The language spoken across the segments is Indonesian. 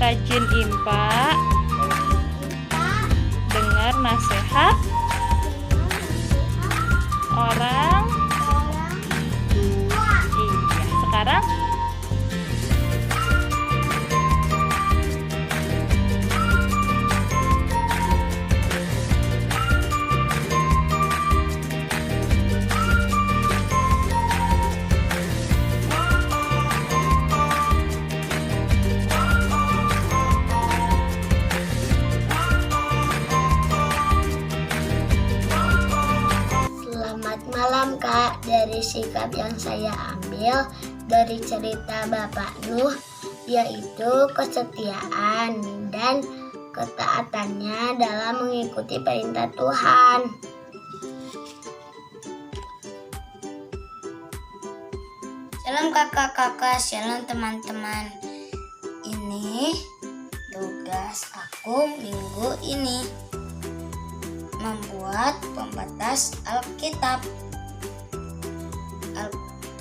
Rajin IMPA, dengar nasihat orang. Iya, sekarang Selamat malam Kak, dari sikap yang saya ambil dari cerita Bapak Nuh, yaitu kesetiaan dan ketaatannya dalam mengikuti perintah Tuhan. Shalom kakak-kakak, shalom teman-teman. Ini tugas aku minggu ini, membuat pembatas Alkitab.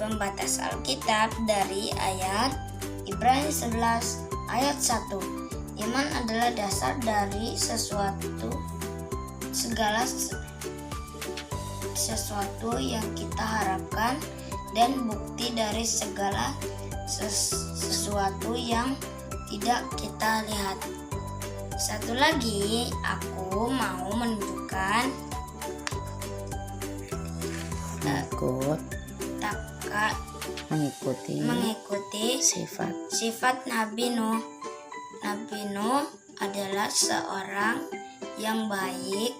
Pembatas Alkitab dari ayat Ibrani 11 ayat 1. Iman adalah dasar dari segala sesuatu yang kita harapkan dan bukti dari segala sesuatu yang tidak kita lihat. Satu lagi, aku mau menunjukkan mengikuti sifat Nabi Nuh. Nabi Nuh adalah seorang yang baik,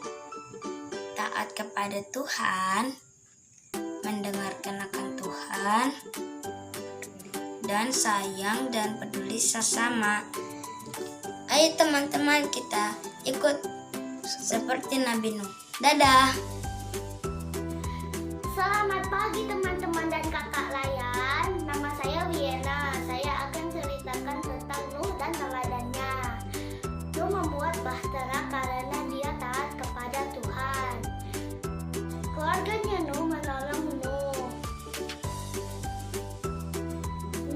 taat kepada Tuhan, mendengarkan akan Tuhan, dan sayang dan peduli sesama. Ayo teman-teman, kita ikut seperti Nabi Nuh. Dadah. Selamat pagi teman-teman dan kakak layan. Nama saya Wiena. Saya akan ceritakan tentang Nuh dan teladannya. Nuh membuat bahtera karena dia taat kepada Tuhan. Keluarganya Nuh menolong Nuh.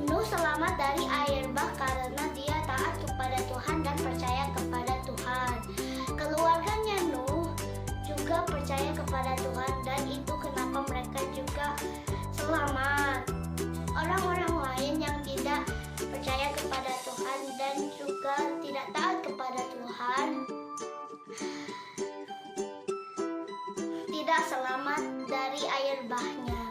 Nuh selamat dari air bah karena dia taat kepada Tuhan dan percaya kepada Tuhan. Keluarganya Nuh juga percaya kepada Tuhan dan itu kenapa mereka juga selamat. Orang-orang lain yang tidak percaya kepada Tuhan dan juga tidak taat kepada Tuhan tidak selamat dari air bahnya.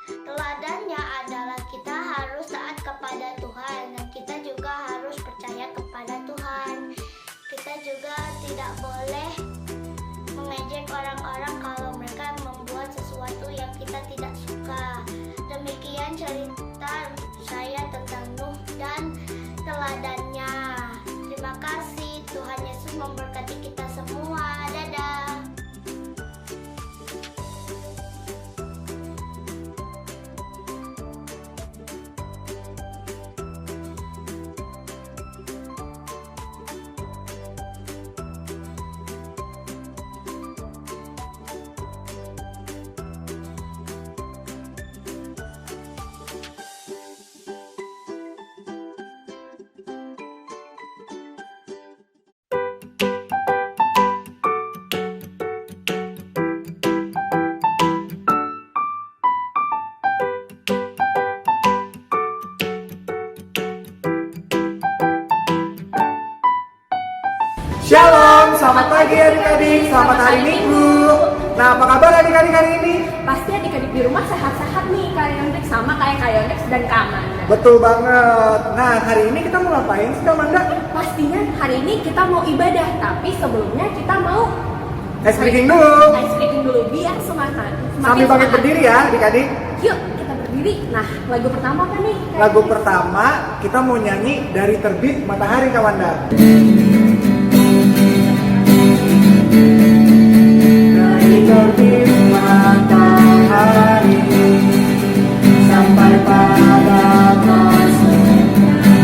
Teladannya adalah kita harus taat kepada Tuhan dan kita juga harus percaya kepada Tuhan. Kita juga tidak boleh mengejek orang-orang kalau mereka membuat sesuatu yang kita tidak suka. Demikian cerita saya tentang Nuh dan teladannya. Terima kasih, Tuhan Yesus memberkati kita semua. Dadah. Shalom, selamat pagi adik-adik, selamat hari Minggu. Nah, apa kabar adik-adik hari ini? Pasti adik-adik di rumah sehat-sehat nih, Kak Yondex sama kayak Kak Yondex dan Kak Amanda. Betul banget. Nah, hari ini kita mau ngapain sih Kak Amanda? Pastinya hari ini kita mau ibadah, tapi sebelumnya kita mau Ice breaking dulu. ice breaking dulu biar semakin Sambil bangun semangat. berdiri ya adik-adik. Yuk kita berdiri. Nah, lagu pertama apa nih? Lagu pertama kita mau nyanyi Dari Terbit Matahari Kak Amanda. Dari terbit matahari sampai pada masuknya,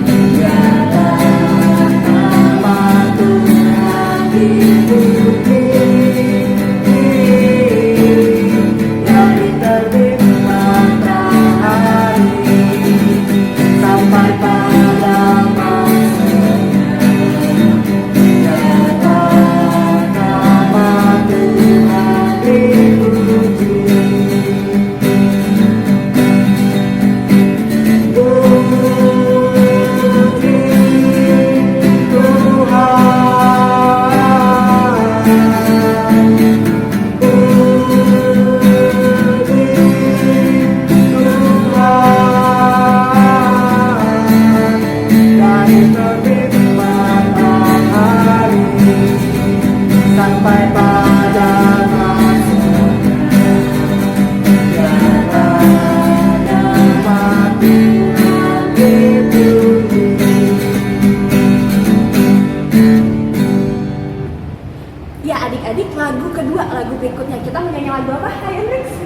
tiada nama Tuhan di bumi. Dari terbit matahari sampai pada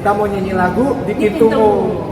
kita mau nyanyi lagu di Di pintumu. Pintumu.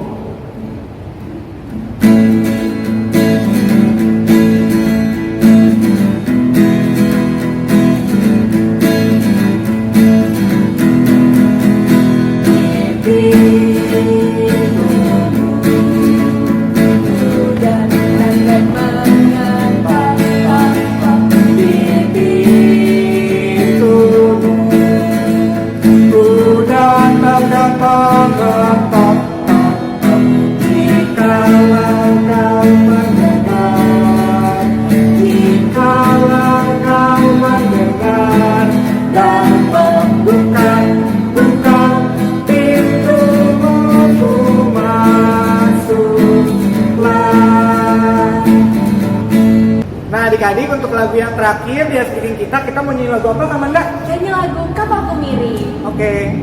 Nah adik-adik, untuk lagu yang terakhir di speaking kita mau nyanyi lagu apa Kak Manda? Nyanyi lagu Kapalku Miri. Oke.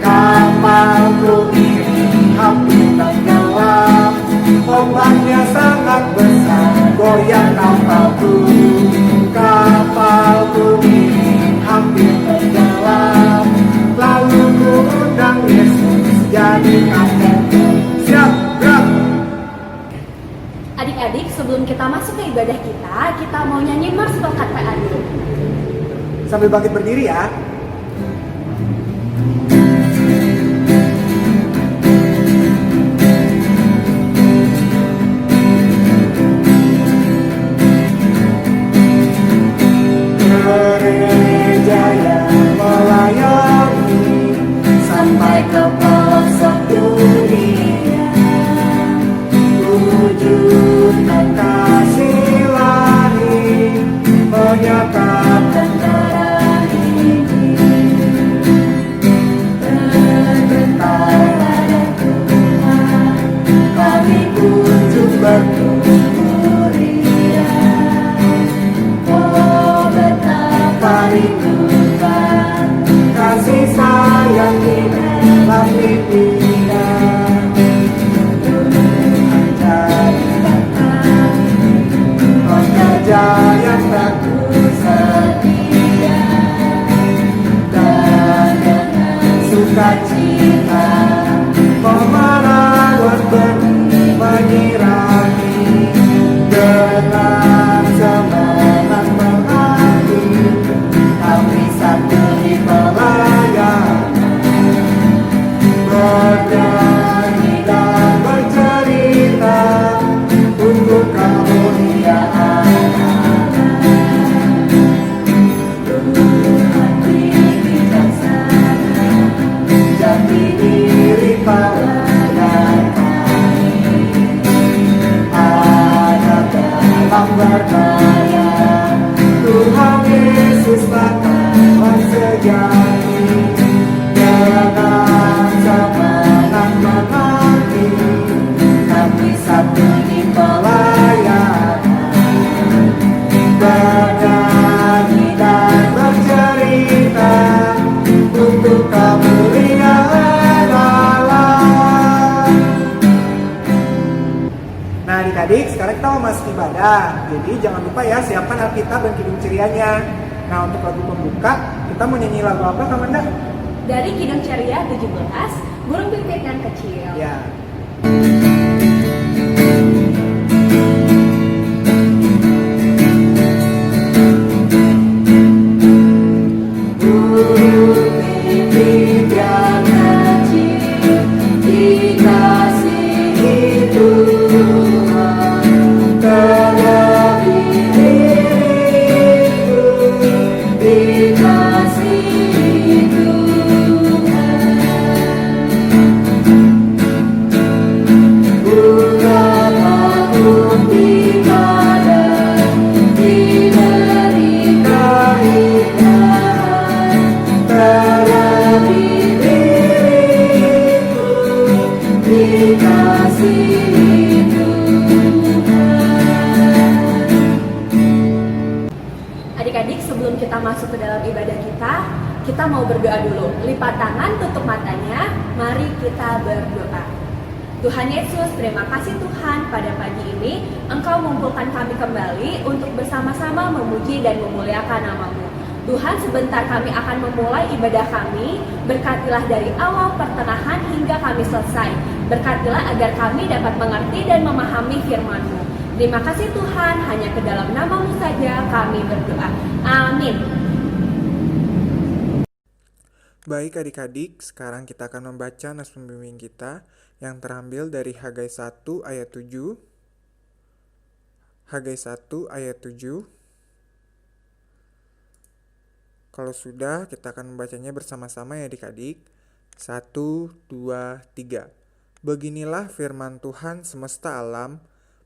Kapalku ini hampir tenggelam, ombaknya sangat besar, goyang kapalku. Kapalku ini hampir tenggelam, lalu ku undang Yesus jadi kaptenku. Siap, gerak. Adik-adik, sebelum kita masuk ke ibadah kita mau nyanyi Mars Bakat PA dulu. Sambil bangkit berdiri ya. Gereja yang melayani sampai ke pelosok dunia, wujudkan kasih ilahi, menyatakan darah ini. Terbentarlah Tuhan, kami kunjung berkumpul. Oh betapa rindukan kasih sayang di dalam pikiran. Jaya tak setia dan dengan sukacita pemerawat benih menyirami, dengan semangat menanti kami satu di pelayanan, bernyanyi dan bercerita untuk kemuliaan. Jati diri pelayan kami ada dalam berdaya, Tuhan Yesus Bapa sejati, dengan semangat menanti kami satu di pelayanan, bernyanyi dan bercerita untuk kemuliaan Allah. Nah adik-adik, sekarang kita mau masuk ibadah. Jadi jangan lupa ya, siapkan Alkitab dan Kidung Cerianya. Nah untuk lagu pembuka, kita mau nyanyi lagu apa Kak Manda? Dari Kidung Ceria 17, Burung Pipit yang Kecil. Ya. Adik-adik, sebelum kita masuk ke dalam ibadah kita mau berdoa dulu. Lipat tangan, tutup matanya, mari kita berdoa. Tuhan Yesus, terima kasih Tuhan, pada pagi ini Engkau mengumpulkan kami kembali untuk bersama-sama memuji dan memuliakan nama-Mu. Tuhan, sebentar kami akan memulai ibadah kami. Berkatilah dari awal pertengahan hingga kami selesai. Berkatilah agar kami dapat mengerti dan memahami firman-Mu. Terima kasih Tuhan, hanya ke dalam nama-Mu saja kami berdoa. Amin. Baik adik-adik, sekarang kita akan membaca nas pembimbing kita yang terambil dari Hagai 1 ayat 7. Hagai 1 ayat 7. Kalau sudah, kita akan membacanya bersama-sama ya adik-adik. 1, 2, 3. Beginilah firman Tuhan semesta alam,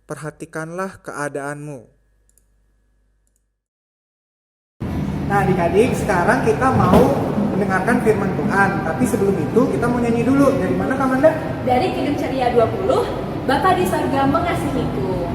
perhatikanlah keadaanmu. Nah adik-adik, sekarang kita mau mendengarkan firman Tuhan. Tapi sebelum itu kita mau nyanyi dulu. Dari mana Kak Manda? Dari Kidung Ceria 20, Bapa di sorga mengasihiku.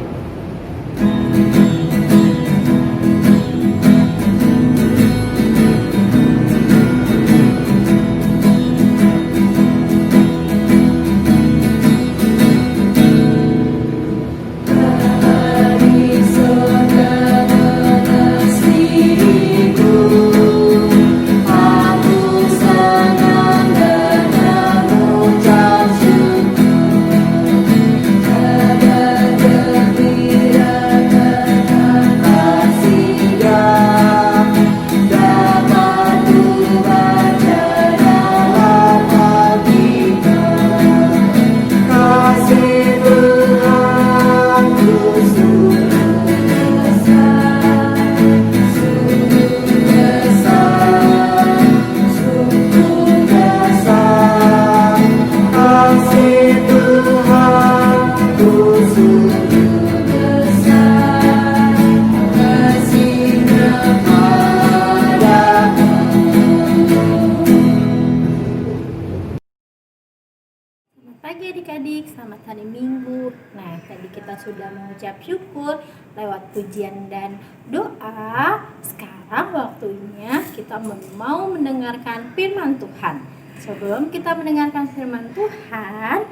Pagi adik-adik, selamat hari Minggu. Nah, tadi kita sudah mengucap syukur lewat pujian dan doa. Sekarang waktunya kita mau mendengarkan firman Tuhan. Sebelum kita mendengarkan firman Tuhan,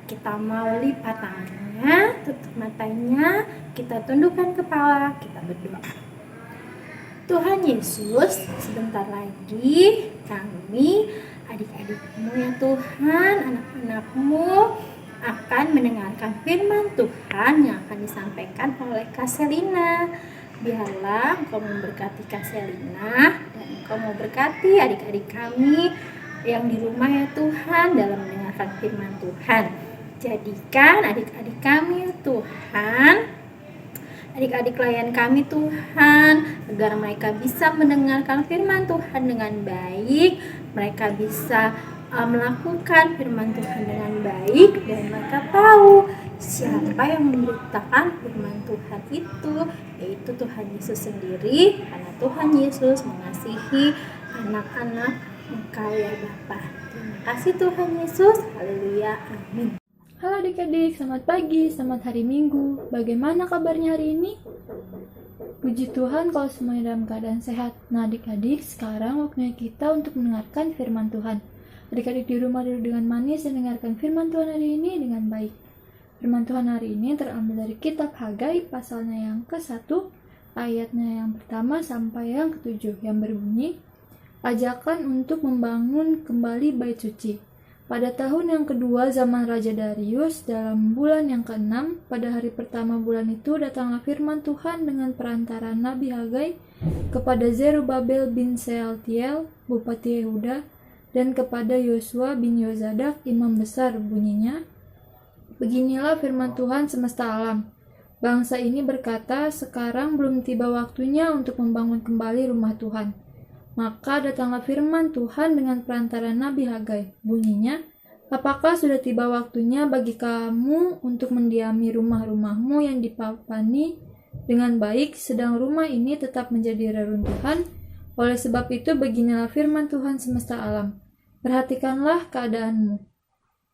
kita mau lipat tangannya, tutup matanya, kita tundukkan kepala, kita berdoa. Tuhan Yesus, sebentar lagi kami adik-adikmu ya Tuhan, anak-anakmu akan mendengarkan firman Tuhan yang akan disampaikan oleh Kak Selina. Biarlah Engkau memberkati Kak Selina dan Engkau memberkati adik-adik kami yang di rumah ya Tuhan dalam mendengarkan firman Tuhan. Jadikan adik-adik kami ya Tuhan, adik-adik klien kami Tuhan, agar mereka bisa mendengarkan firman Tuhan dengan baik, mereka bisa melakukan firman Tuhan dengan baik, dan mereka tahu siapa yang memberitakan firman Tuhan itu, yaitu Tuhan Yesus sendiri, karena Tuhan Yesus mengasihi anak-anak Engkau ya Bapa. Terima kasih Tuhan Yesus, haleluya, amin. Halo adik-adik, selamat pagi, selamat hari Minggu. Bagaimana kabarnya hari ini? Puji Tuhan kalau semuanya dalam keadaan sehat. Nah adik-adik, sekarang waktunya kita untuk mendengarkan firman Tuhan. Adik-adik di rumah duduk dengan manis dan dengarkan firman Tuhan hari ini dengan baik. Firman Tuhan hari ini terambil dari kitab Hagai pasalnya yang ke-1, ayatnya yang pertama sampai yang ke-7, yang berbunyi, ajakan untuk membangun kembali bait suci. Pada tahun yang kedua zaman Raja Darius, dalam bulan yang ke-6, pada hari pertama bulan itu, datanglah firman Tuhan dengan perantara Nabi Hagai kepada Zerubabel bin Sealtiel, Bupati Yehuda, dan kepada Yosua bin Yozadak, imam besar, bunyinya, beginilah firman Tuhan semesta alam. Bangsa ini berkata, sekarang belum tiba waktunya untuk membangun kembali rumah Tuhan. Maka datanglah firman Tuhan dengan perantara Nabi Hagai. Bunyinya, apakah sudah tiba waktunya bagi kamu untuk mendiami rumah-rumahmu yang dipapani dengan baik, sedang rumah ini tetap menjadi reruntuhan? Oleh sebab itu, beginilah firman Tuhan semesta alam. Perhatikanlah keadaanmu.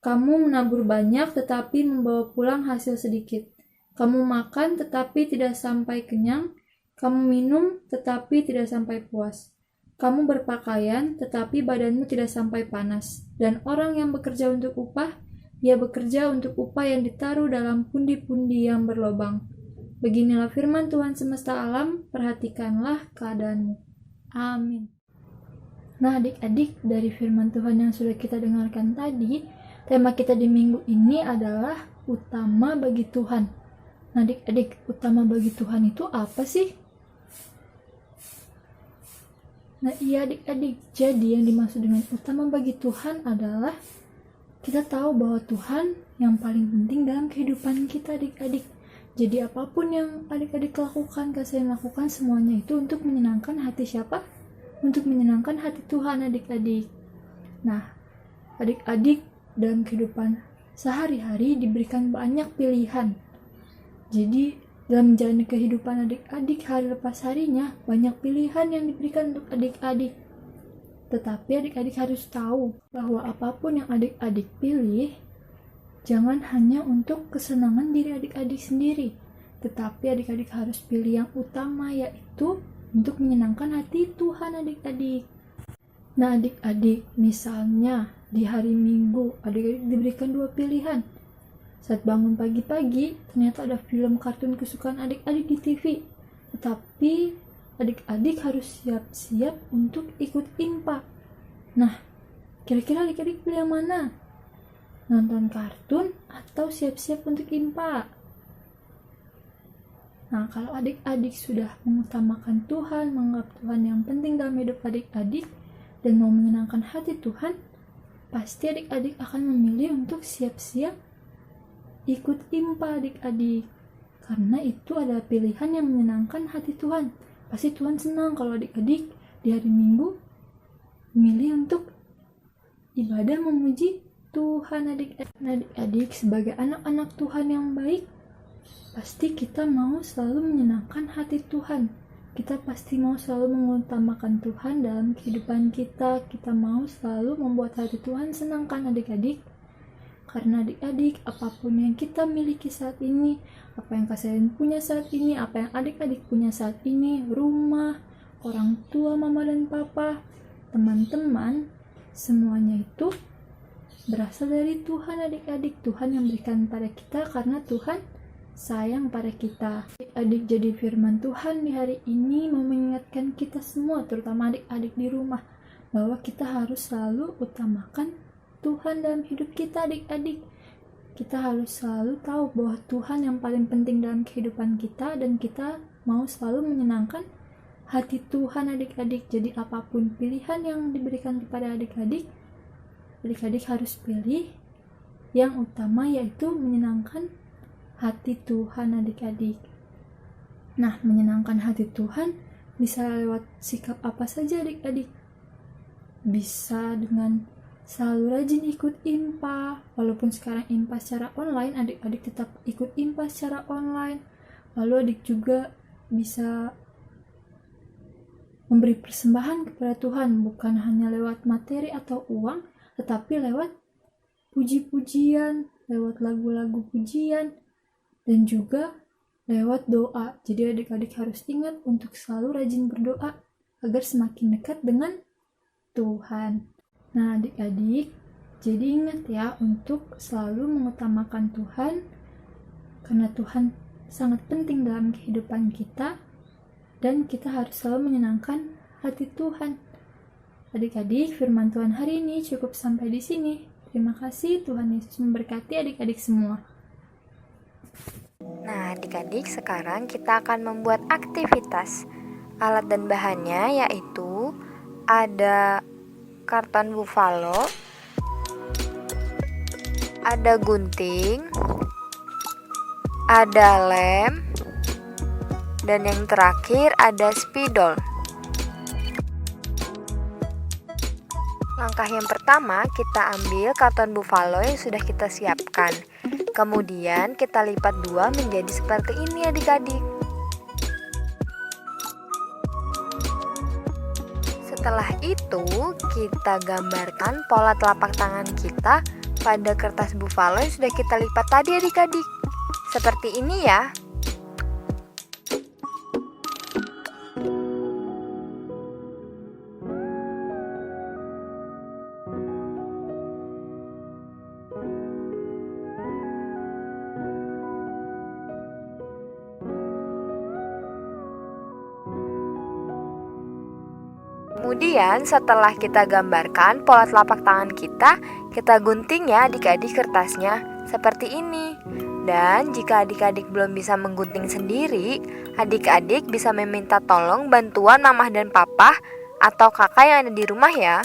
Kamu menabur banyak, tetapi membawa pulang hasil sedikit. Kamu makan, tetapi tidak sampai kenyang. Kamu minum, tetapi tidak sampai puas. Kamu berpakaian, tetapi badanmu tidak sampai panas, dan orang yang bekerja untuk upah Ia bekerja untuk upah yang ditaruh dalam pundi-pundi yang berlobang. Beginilah firman Tuhan semesta alam, perhatikanlah keadaanmu. Amin. Nah adik-adik, dari firman Tuhan yang sudah kita dengarkan tadi, tema kita di minggu ini adalah utama bagi Tuhan. Nah adik-adik, utama bagi Tuhan itu apa sih? Nah iya adik-adik, jadi yang dimaksud dengan utama bagi Tuhan adalah kita tahu bahwa Tuhan yang paling penting dalam kehidupan kita adik-adik. Jadi apapun yang adik-adik lakukan, kalian lakukan semuanya itu untuk menyenangkan hati siapa? Untuk menyenangkan hati Tuhan adik-adik. Nah, adik-adik dalam kehidupan sehari-hari diberikan banyak pilihan. Jadi dalam menjalani kehidupan adik-adik hari lepas harinya banyak pilihan yang diberikan untuk adik-adik. Tetapi adik-adik harus tahu bahwa apapun yang adik-adik pilih, jangan hanya untuk kesenangan diri adik-adik sendiri, tetapi adik-adik harus pilih yang utama, yaitu untuk menyenangkan hati Tuhan adik-adik. Nah adik-adik, misalnya di hari Minggu adik-adik diberikan dua pilihan. Saat bangun pagi-pagi, ternyata ada film kartun kesukaan adik-adik di TV, tetapi adik-adik harus siap-siap untuk ikut IMPA. Nah, kira-kira adik-adik pilih yang mana? Nonton kartun atau siap-siap untuk IMPA? Nah, kalau adik-adik sudah mengutamakan Tuhan, menganggap Tuhan yang penting dalam hidup adik-adik, dan mau menyenangkan hati Tuhan, pasti adik-adik akan memilih untuk siap-siap ikut IMPA adik-adik. Karena itu adalah pilihan yang menyenangkan hati Tuhan. Pasti Tuhan senang kalau adik-adik di hari Minggu memilih untuk ibadah memuji Tuhan adik-adik. Sebagai anak-anak Tuhan yang baik, pasti kita mau selalu menyenangkan hati Tuhan. Kita pasti mau selalu mengutamakan Tuhan dalam kehidupan kita. Kita mau selalu membuat hati Tuhan senangkan adik-adik. Karena adik-adik, apapun yang kita miliki saat ini, apa yang kalian punya saat ini, apa yang adik-adik punya saat ini, rumah, orang tua, mama dan papa, teman-teman, semuanya itu berasal dari Tuhan adik-adik. Tuhan yang berikan pada kita karena Tuhan sayang pada kita. Adik-adik, jadi firman Tuhan di hari ini mau mengingatkan kita semua, terutama adik-adik di rumah, bahwa kita harus selalu utamakan Tuhan dalam hidup kita adik-adik. Kita harus selalu tahu bahwa Tuhan yang paling penting dalam kehidupan kita, dan kita mau selalu menyenangkan hati Tuhan adik-adik. Jadi apapun pilihan yang diberikan kepada adik-adik, adik-adik harus pilih yang utama, yaitu menyenangkan hati Tuhan adik-adik. Nah, menyenangkan hati Tuhan bisa lewat sikap apa saja adik-adik. Bisa dengan selalu rajin ikut IMPA, walaupun sekarang IMPA secara online, adik-adik tetap ikut IMPA secara online. Lalu adik juga bisa memberi persembahan kepada Tuhan, bukan hanya lewat materi atau uang, tetapi lewat puji-pujian, lewat lagu-lagu pujian, dan juga lewat doa. Jadi adik-adik harus ingat untuk selalu rajin berdoa agar semakin dekat dengan Tuhan. Nah adik-adik, jadi ingat ya untuk selalu mengutamakan Tuhan, karena Tuhan sangat penting dalam kehidupan kita, dan kita harus selalu menyenangkan hati Tuhan. Adik-adik, firman Tuhan hari ini cukup sampai di sini. Terima kasih, Tuhan Yesus memberkati adik-adik semua. Nah, adik-adik, sekarang kita akan membuat aktivitas. Alat dan bahannya yaitu ada karton buffalo, ada gunting, ada lem, dan yang terakhir ada spidol. Langkah yang pertama, kita ambil karton buffalo yang sudah kita siapkan. Kemudian kita lipat dua menjadi seperti ini adik-adik. Setelah itu, kita gambarkan pola telapak tangan kita pada kertas buffalo yang sudah kita lipat tadi adik-adik. Seperti ini ya. Kemudian setelah kita gambarkan pola telapak tangan kita gunting ya adik-adik kertasnya seperti ini. Dan jika adik-adik belum bisa menggunting sendiri, adik-adik bisa meminta tolong bantuan mamah dan papa atau kakak yang ada di rumah ya.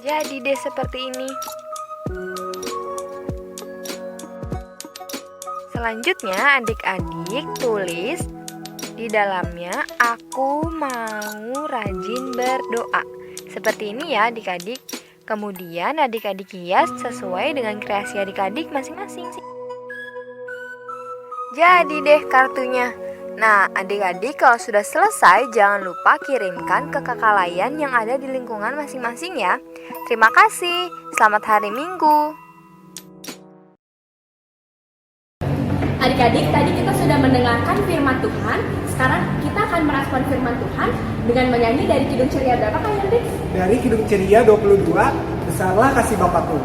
Jadi deh seperti ini. Selanjutnya adik-adik tulis di dalamnya aku mau rajin berdoa. Seperti ini ya adik-adik. Kemudian adik-adik hias sesuai dengan kreasi adik-adik masing-masing. Jadi deh kartunya. Nah, adik-adik kalau sudah selesai jangan lupa kirimkan ke kakak layan yang ada di lingkungan masing-masing ya. Terima kasih. Selamat hari Minggu. Adik-adik, tadi kita sudah mendengarkan firman Tuhan. Sekarang kita akan merespon firman Tuhan dengan menyanyi dari Kidung Ceria berapa Kak Yanti? Dari Kidung Ceria 22, besarlah kasih Bapakku.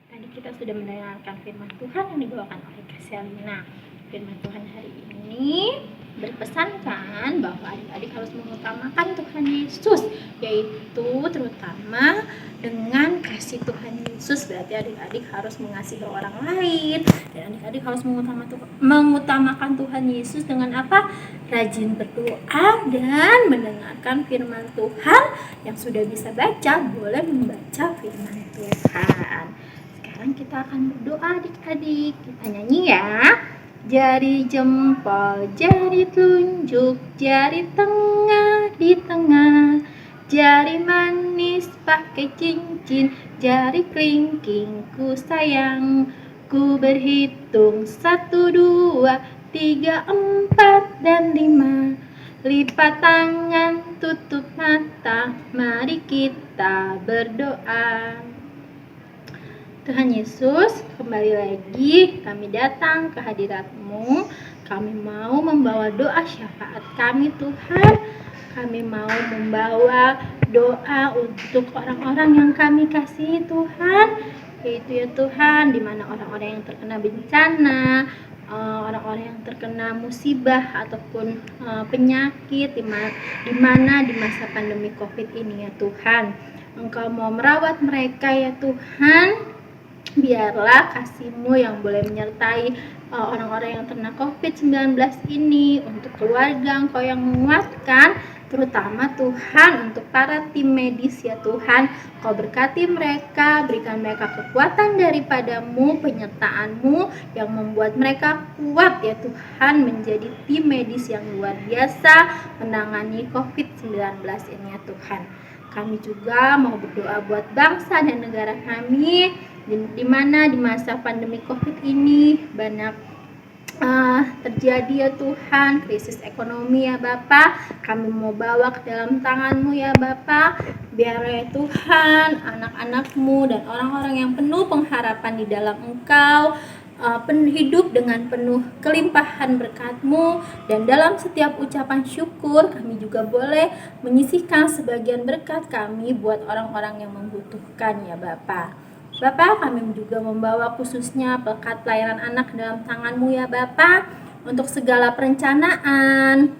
Tadi kita sudah mendengarkan firman Tuhan yang dibawakan oleh Kak Selina. Firman Tuhan hari ini berpesankan bahwa adik-adik harus mengutamakan Tuhan Yesus, yaitu terutama dengan kasih Tuhan Yesus. Berarti adik-adik harus mengasihi orang lain, dan adik-adik harus mengutamakan Tuhan Yesus dengan apa? Rajin berdoa dan mendengarkan firman Tuhan. Yang sudah bisa baca boleh membaca firman Tuhan. Sekarang kita akan berdoa adik-adik. Kita nyanyi ya. Jari jempol, jari telunjuk, jari tengah di tengah, jari manis pakai cincin, jari kelingking ku sayang. Ku berhitung 1, 2, 3, 4, dan 5. Lipat tangan, tutup mata, mari kita berdoa. Tuhan Yesus, kembali lagi kami datang ke hadirat-Mu. Kami mau membawa doa syafaat kami Tuhan. Kami mau membawa doa untuk orang-orang yang kami kasihi Tuhan. Yaitu ya Tuhan, di mana orang-orang yang terkena bencana, orang-orang yang terkena musibah ataupun penyakit, di mana di masa pandemi COVID ini ya Tuhan. Engkau mau merawat mereka ya Tuhan. Biarlah kasih-Mu yang boleh menyertai orang-orang yang terkena COVID-19 ini, untuk keluarga Engkau yang menguatkan, terutama Tuhan untuk para tim medis ya Tuhan. Kau berkati mereka, berikan mereka kekuatan daripada-Mu, penyertaan-Mu yang membuat mereka kuat ya Tuhan, menjadi tim medis yang luar biasa menangani COVID-19 ini ya Tuhan. Kami juga mau berdoa buat bangsa dan negara kami, di mana di masa pandemi COVID ini banyak terjadi ya Tuhan, krisis ekonomi ya Bapa. Kami mau bawa ke dalam tangan-Mu ya Bapa. Biar ya Tuhan, anak-anak-Mu dan orang-orang yang penuh pengharapan di dalam Engkau hidup dengan penuh kelimpahan berkat-Mu, dan dalam setiap ucapan syukur kami juga boleh menyisihkan sebagian berkat kami buat orang-orang yang membutuhkan ya Bapa. Bapa, kami juga membawa khususnya berkat pelayanan anak dalam tangan-Mu ya Bapa, untuk segala perencanaan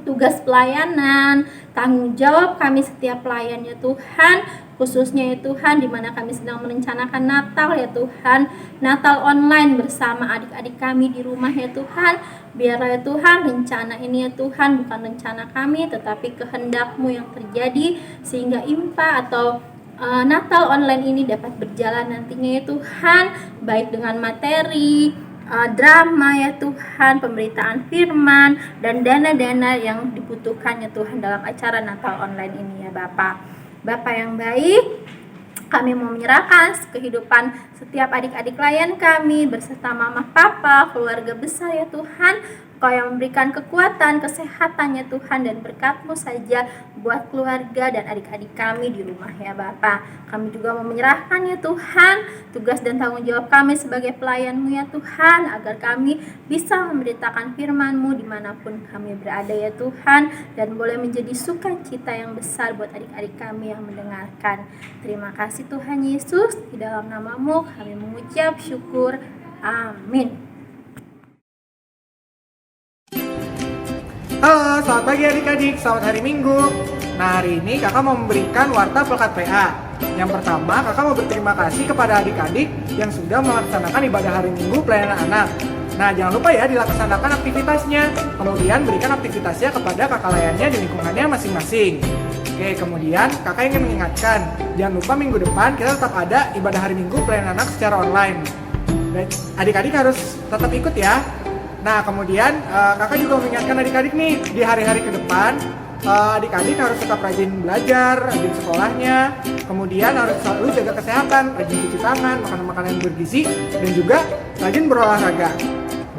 tugas pelayanan, tanggung jawab kami setiap pelayan ya Tuhan, khususnya ya Tuhan di mana kami sedang merencanakan Natal ya Tuhan, Natal online bersama adik-adik kami di rumah ya Tuhan. Biarlah ya Tuhan rencana ini ya Tuhan bukan rencana kami tetapi kehendak-Mu yang terjadi, sehingga IMPA atau Natal online ini dapat berjalan nantinya ya Tuhan, baik dengan materi, drama ya Tuhan, pemberitaan firman, dan dana-dana yang dibutuhkan ya Tuhan dalam acara Natal online ini ya Bapak. Bapak yang baik, kami mau menyerahkan kehidupan setiap adik-adik klien kami beserta mama papa, keluarga besar ya Tuhan. Kau yang memberikan kekuatan, kesehatan ya Tuhan, dan berkat-Mu saja buat keluarga dan adik-adik kami di rumah ya Bapak. Kami juga mau menyerahkan ya Tuhan tugas dan tanggung jawab kami sebagai pelayan-Mu ya Tuhan, agar kami bisa memberitakan firman-Mu dimanapun kami berada ya Tuhan, dan boleh menjadi sukacita yang besar buat adik-adik kami yang mendengarkan. Terima kasih Tuhan Yesus, di dalam nama-Mu kami mengucap syukur. Amin. Halo, selamat pagi adik-adik, selamat hari Minggu. Nah, hari ini kakak mau memberikan warta Pelkat PA. Yang pertama, kakak mau berterima kasih kepada adik-adik yang sudah melaksanakan ibadah hari Minggu pelayanan anak. Nah, jangan lupa ya dilaksanakan aktivitasnya. Kemudian berikan aktivitasnya kepada kakak layannya di lingkungannya masing-masing. Oke, kemudian kakak ingin mengingatkan, jangan lupa minggu depan kita tetap ada ibadah hari Minggu pelayanan anak secara online. Dan adik-adik harus tetap ikut ya. Nah, kemudian kakak juga mengingatkan adik-adik nih, di hari-hari ke depan adik-adik harus tetap rajin belajar, rajin sekolahnya, kemudian harus selalu jaga kesehatan, rajin cuci tangan, makan makanan yang bergizi, dan juga rajin berolahraga.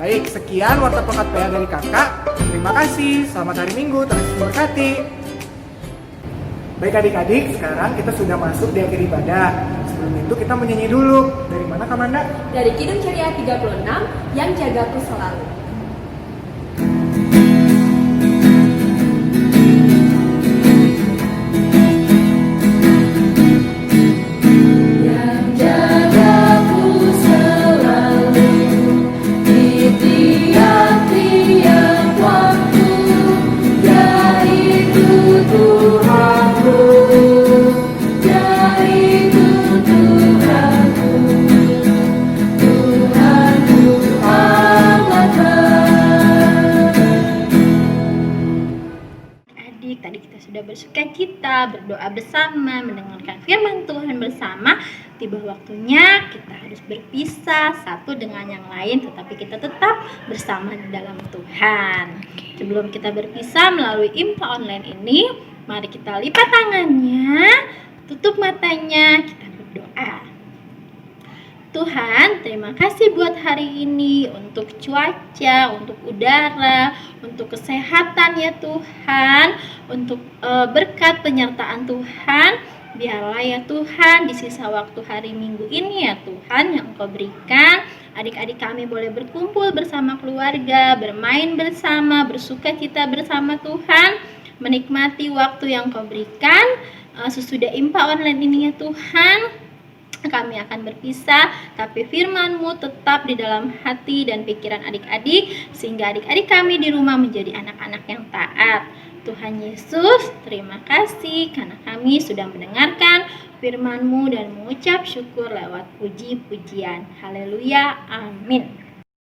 Baik, sekian warta Pelkat PA dari kakak. Terima kasih, selamat hari Minggu, terus diberkati. Baik adik-adik, sekarang kita sudah masuk di akhir ibadah. Sebelum itu kita menyanyi dulu. Dari mana Kak Manda? Dari Kidung Ceria 36, Yang Jagaku Selalu. Tadi kita sudah bersukacita, berdoa bersama, mendengarkan firman Tuhan bersama. Tiba waktunya kita harus berpisah satu dengan yang lain, tetapi kita tetap bersama di dalam Tuhan. Sebelum kita berpisah melalui IMPA online ini, mari kita lipat tangannya, tutup matanya, kita berdoa. Tuhan, terima kasih buat hari ini, untuk cuaca, untuk udara, untuk kesehatan ya Tuhan, untuk berkat penyertaan Tuhan. Biarlah ya Tuhan di sisa waktu hari Minggu ini ya Tuhan yang Engkau berikan, adik-adik kami boleh berkumpul bersama keluarga, bermain bersama, bersukacita bersama Tuhan, menikmati waktu yang Engkau berikan. Sesudah IMPA online ini ya Tuhan, kami akan berpisah, tapi firman-Mu tetap di dalam hati dan pikiran adik-adik, sehingga adik-adik kami di rumah menjadi anak-anak yang taat. Tuhan Yesus, terima kasih karena kami sudah mendengarkan firman-Mu dan mengucap syukur lewat puji-pujian. Haleluya, amin.